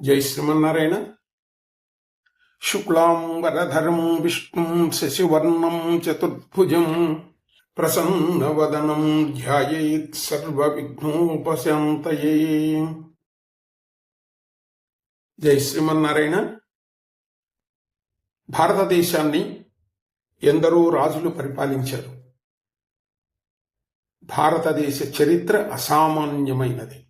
జై శ్రీమన్నారాయణ. శుక్లాంబరధరం విష్ణుం శశివర్ణం చతుర్భుజం ప్రసన్నవదనం ధ్యాయేత్ సర్వవిఘ్నోపశాంతయే. జై శ్రీమన్నారాయణ. భారతదేశాన్ని ఎందరో రాజులు పరిపాలించారు. భారతదేశ చరిత్ర అసామాన్యమైనది.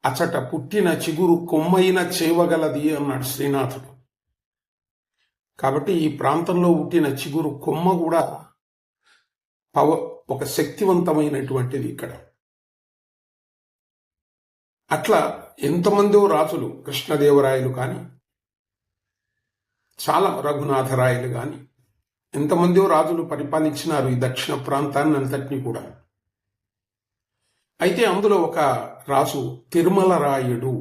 అచట పుట్టిన చిగురు కొమ్మైన చేవగలది అన్నాడు శ్రీనాథుడు. కాబట్టి ఈ ప్రాంతంలో పుట్టిన చిగురు కొమ్మ కూడా ఒక శక్తివంతమైనటువంటిది ఇక్కడ. అట్లా ఎంతమందో రాజులు, కృష్ణదేవరాయలు కానీ, చాలా రఘునాథరాయలు కానీ, ఎంతమందో రాజులు పరిపాలించినారు ఈ దక్షిణ ప్రాంతాన్ని అంతటినీ కూడా. అయితే అందులో ఒక రాజు తిరుమలరాయుడు.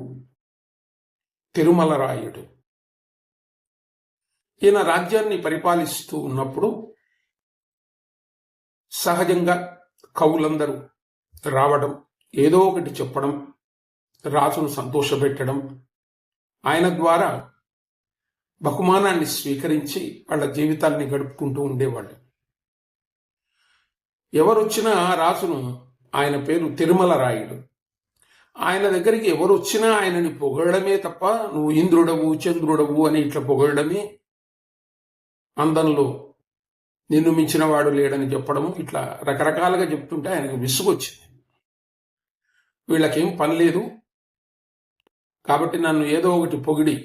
ఈయన రాజ్యాన్ని పరిపాలిస్తూ ఉన్నప్పుడు సహజంగా కవులందరూ రావడం, ఏదో ఒకటి చెప్పడం, రాజును సంతోషపెట్టడం, ఆయన ద్వారా బహుమానాన్ని స్వీకరించి వాళ్ళ జీవితాన్ని గడుపుకుంటూ ఉండేవాళ్ళు. ఎవరొచ్చినా రాజును, ఆయన పేరు తిరుమలరాయుడు, ఆయన దగ్గరికి ఎవరు వచ్చినా ఆయనని పొగడమే తప్ప నువ్వు ఇంద్రుడవు చంద్రుడవు అని ఇట్లా పొగడమే, అందంలో నిన్ను మించిన వాడు లేడని చెప్పడము, ఇట్లా రకరకాలుగా చెప్తుంటే ఆయనకు విసుగొచ్చింది. వీళ్ళకేం పని లేదు కాబట్టి నన్ను ఏదో ఒకటి పొగిడి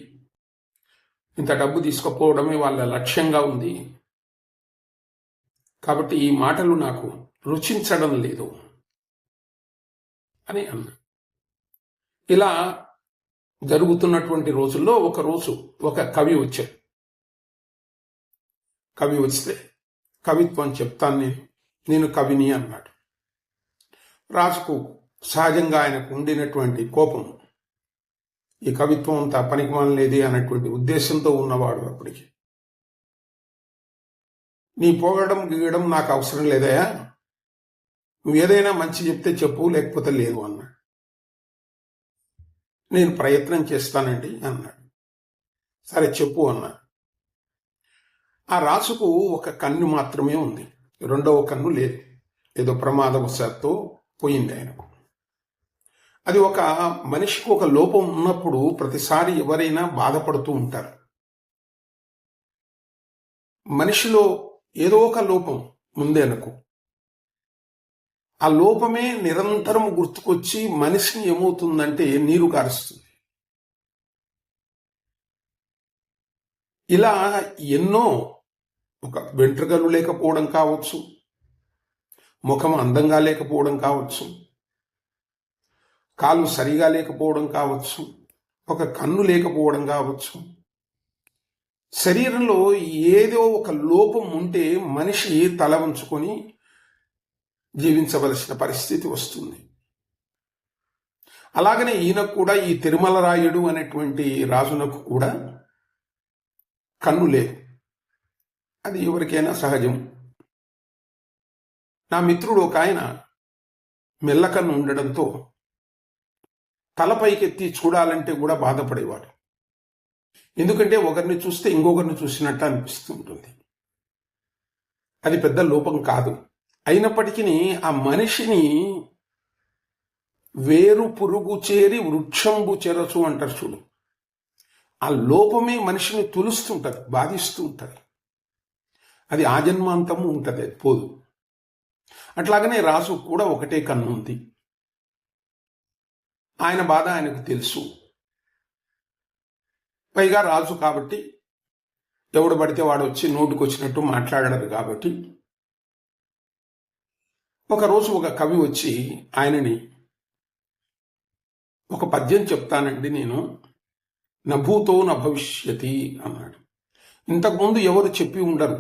ఇంత డబ్బు తీసుకుపోవడమే వాళ్ళ లక్ష్యంగా ఉంది, కాబట్టి ఈ మాటలు నాకు రుచించడం లేదు అని అన్నాడు. ఇలా జరుగుతున్నటువంటి రోజుల్లో ఒకరోజు ఒక కవి వచ్చాడు. కవి వస్తే కవిత్వం చెప్తాను నేను కవిని అన్నాడు. రాజుకు సహజంగా ఆయనకు ఉండినటువంటి కోపం, ఈ కవిత్వం అంతా పనికిమాలినది అన్నటువంటి ఉద్దేశంతో ఉన్నవాడు. అప్పటికి నీ పోగడం గీయడం నాకు అవసరం లేదయా, నువ్వు ఏదైనా మంచి చెప్తే చెప్పు, లేకపోతే లేదు అన్నాడు. నేను ప్రయత్నం చేస్తానండి అన్నాడు. సరే చెప్పు అన్నాడు. ఆ రాజుకు ఒక కన్ను మాత్రమే ఉంది, రెండవ కన్ను లేదు. ఏదో ప్రమాదవశాత్తు పోయింది ఆయనకు. అది ఒక మనిషికి ఒక లోపం ఉన్నప్పుడు ప్రతిసారి ఎవరైనా బాధపడుతూ ఉంటారు. మనిషిలో ఏదో ఒక లోపం ఉంది అనుకో, ఆ లోపమే నిరంతరం గుర్తుకొచ్చి మనిషిని ఏమవుతుందంటే నీరు కారుస్తుంది. ఇలా ఎన్నో, ఒక వెంట్రుకలు లేకపోవడం కావచ్చు, ముఖం అందంగా లేకపోవడం కావచ్చు, కాళ్ళు సరిగా లేకపోవడం కావచ్చు, ఒక కన్ను లేకపోవడం కావచ్చు, శరీరంలో ఏదో ఒక లోపం ఉంటే మనిషి తల వంచుకొని జీవించవలసిన పరిస్థితి వస్తుంది. అలాగనే ఈయనకు కూడా, ఈ తిరుమలరాయుడు అనేటువంటి రాజునకు కూడా కన్ను లేదు. అది ఎవరికైనా సహజం. నా మిత్రుడు ఒక ఆయన మెల్లకన్ను ఉండడంతో తలపైకెత్తి చూడాలంటే కూడా బాధపడేవాడు. ఎందుకంటే ఒకరిని చూస్తే ఇంకొకరిని చూసినట్టు అనిపిస్తుంటుంది. అది పెద్ద లోపం కాదు. అయినప్పటికీ ఆ మనిషిని వేరు పురుగు చేరి వృక్షంబు చెరచు అంటారు చూడు, ఆ లోపమే మనిషిని తులుస్తుంటది, బాధిస్తూ ఉంటుంది. అది ఆజన్మాంతము ఉంటుంది, అది పోదు. అట్లాగనే రాజు కూడా ఒకటే కన్ను ఉంది. ఆయన బాధ ఆయనకు తెలుసు. పైగా రాజు కాబట్టి ఎవడు పడితే వాడు వచ్చి నోటుకొచ్చినట్టు మాట్లాడరు కాబట్టి, ఒకరోజు ఒక కవి వచ్చి ఆయనని, ఒక పద్యం చెప్తానండి నేను, నభూతో నభవిష్యతి అన్నాడు. ఇంతకుముందు ఎవరు చెప్పి ఉండరు,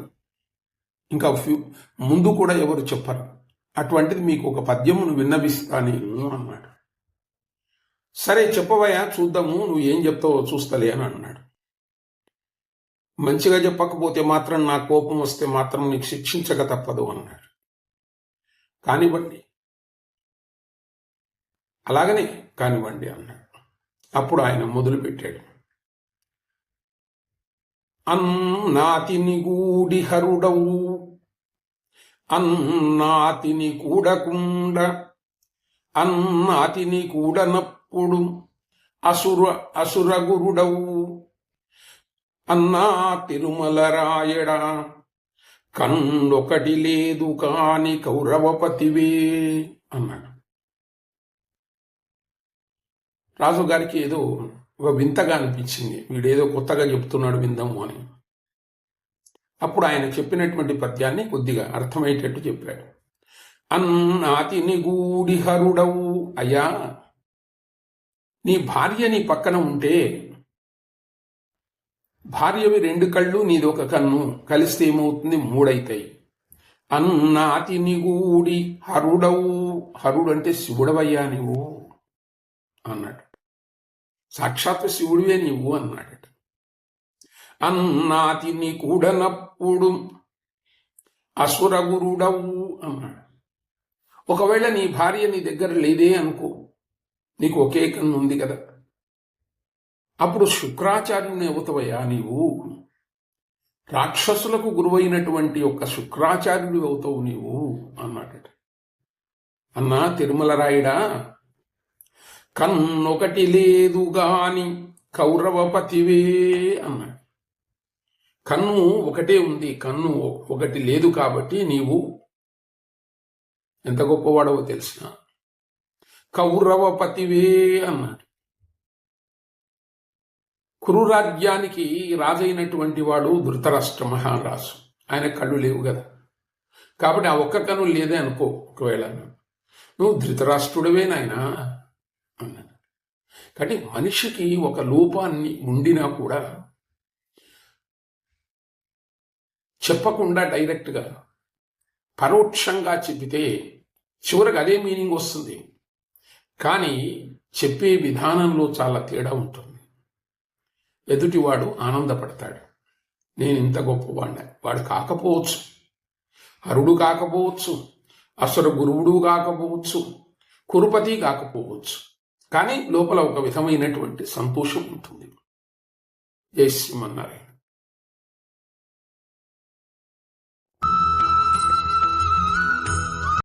ఇంకా ముందు కూడా ఎవరు చెప్పరు. అటువంటిది మీకు ఒక పద్యమును విన్నవిస్తా నేను అన్నాడు. సరే చెప్పవయ్యా, చూద్దాము, నువ్వు ఏం చెప్తావో చూస్తలే అని అన్నాడు. మంచిగా చెప్పకపోతే మాత్రం, నా కోపం వస్తే మాత్రం నీకు శిక్షించక తప్పదు అన్నాడు. కానివ్వండి, అలాగనే కానివ్వండి అన్నాడు. అప్పుడు ఆయన మొదలుపెట్టాడు. అన్నాతిని గూడి హరుడవు అన్నాతిని కూడకుండ అన్నాతిని కూడనప్పుడు అసురగురుడవు అన్నా తిరుమల రాయడా కన్నొకటి లేదు కాని కౌరవపతివే అన్నాడు. రాజుగారికి ఏదో ఒక వింతగా అనిపించింది, వీడేదో కొత్తగా చెప్తున్నాడు విందాము అని. అప్పుడు ఆయన చెప్పినటువంటి పద్యాన్ని కొద్దిగా అర్థమయ్యేటట్టు చెప్పాడు. అన్నాతిని గూడి హరుడవు, అయ్యా నీ భార్య నీ పక్కన ఉంటే, భార్యవి 2 కళ్ళు నీది 1 కన్ను కలిస్తే ఏమవుతుంది, 3 అవుతాయి. అన్నాతిని గూడి హరుడవు, హరుడు అంటే శివుడవయ్యా నీవు అన్నాడు. సాక్షాత్ శివుడివే నీవు అన్నాడట. అన్నాతిని కూడనప్పుడు అసురగురుడవు అన్నాడు. ఒకవేళ నీ భార్య నీ దగ్గర లేదే అనుకో, నీకు ఒకే కన్ను ఉంది కదా, అప్పుడు శుక్రాచార్యుని అవుతావయ్యా నీవు. రాక్షసులకు గురువైనటువంటి ఒక శుక్రాచార్యుడు అవుతావు నీవు అన్నాడట. అన్నా తిరుమల రాయుడా, కన్నొకటి లేదు గాని కౌరవపతివే అన్నాడు. కన్ను ఒకటే ఉంది, కన్ను ఒకటి లేదు కాబట్టి నీవు ఎంత గొప్పవాడవో తెలిసిన కౌరవపతివే అన్నాడు. కురురాజ్యానికి రాజైనటువంటి వాడు ధృతరాష్ట్ర మహారాజు. ఆయన కళ్ళు లేవు కదా, కాబట్టి ఆ 1 కన్ను లేదే అనుకో, ఒకవేళ నువ్వు ధృతరాష్ట్రుడివే నాయనా అన్నాడు. కాబట్టి మనిషికి ఒక లోపాన్ని ఉండినా కూడా చెప్పకుండా డైరెక్ట్గా పరోక్షంగా చెప్పితే చివరికి అదే మీనింగ్ వస్తుంది. కానీ చెప్పే విధానంలో చాలా తేడా ఉంటుంది. ఎదుటివాడు ఆనందపడతాడు, నేను ఇంత గొప్పవాడిని. వాడు కాకపోవచ్చు, హరుడు కాకపోవచ్చు, అసుర గురువుడు కాకపోవచ్చు, కురుపతి కాకపోవచ్చు, కానీ లోపల ఒక విధమైనటువంటి సంతోషం ఉంటుంది. జై శ్రీమన్నారాయణ.